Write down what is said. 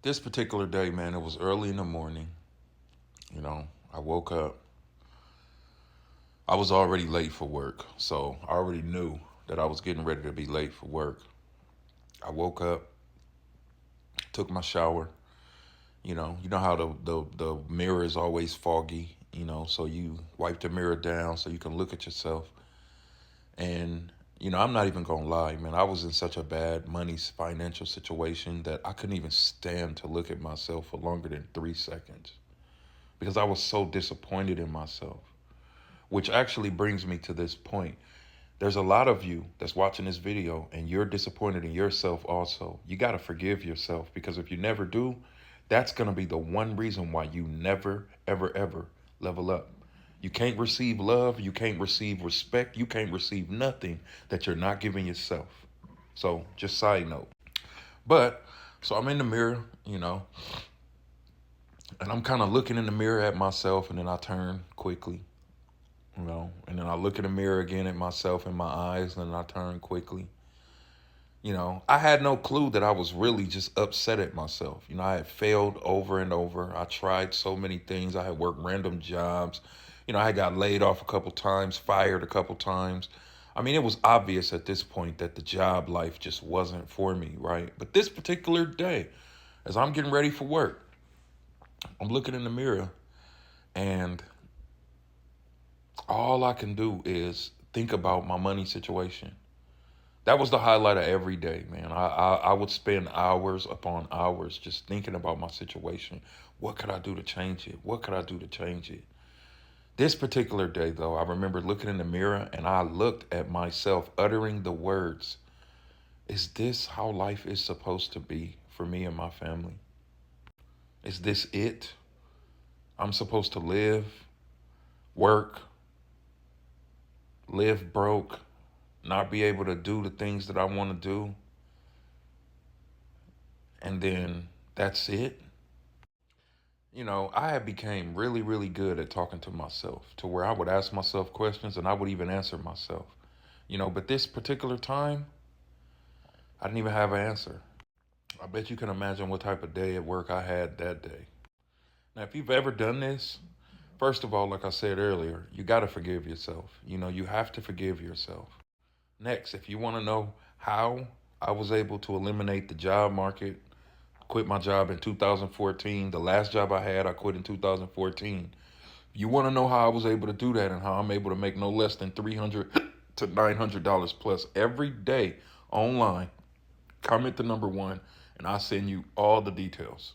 This particular day, man, it was early in the morning. You know, I woke up. I was already late for work. So I already knew that I was getting ready to be late for work. I woke up, took my shower. You know how the mirror is always foggy, so you wipe the mirror down so you can look at yourself. And, I'm not even going to lie, man. I was in such a bad money financial situation that I couldn't even stand to look at myself for longer than 3 seconds because I was so disappointed in myself. Which actually brings me to this point. There's a lot of you that's watching this video and you're disappointed in yourself also. You got to forgive yourself because if you never do, that's going to be the one reason why you never, ever, ever level up. You can't receive love. You can't receive respect. You can't receive nothing that you're not giving yourself. So, just side note. But, so I'm in the mirror, and I'm kind of looking in the mirror at myself, and then I turn quickly. And then I look in the mirror again at myself in my eyes, and then I turn quickly. I had no clue that I was really just upset at myself. I had failed over and over. I tried so many things. I had worked random jobs. I got laid off a couple times, fired a couple times. I mean, it was obvious at this point that the job life just wasn't for me, right? But this particular day, as I'm getting ready for work, I'm looking in the mirror and all I can do is think about my money situation. That was the highlight of every day, man. I would spend hours upon hours just thinking about my situation. What could I do to change it? What could I do to change it? This particular day, though, I remember looking in the mirror and I looked at myself uttering the words, is this how life is supposed to be for me and my family? Is this it? I'm supposed to live, work, live broke, not be able to do the things that I want to do, and then that's it? I had became really, really good at talking to myself to where I would ask myself questions and I would even answer myself. But this particular time, I didn't even have an answer. I bet you can imagine what type of day at work I had that day. Now, if you've ever done this, first of all, like I said earlier, you got to forgive yourself. You have to forgive yourself. Next, if you want to know how I was able to eliminate the job market, quit my job in 2014. The last job I had, I quit in 2014. You want to know how I was able to do that and how I'm able to make no less than $300 to $900 plus every day online? Comment the number one, and I'll send you all the details.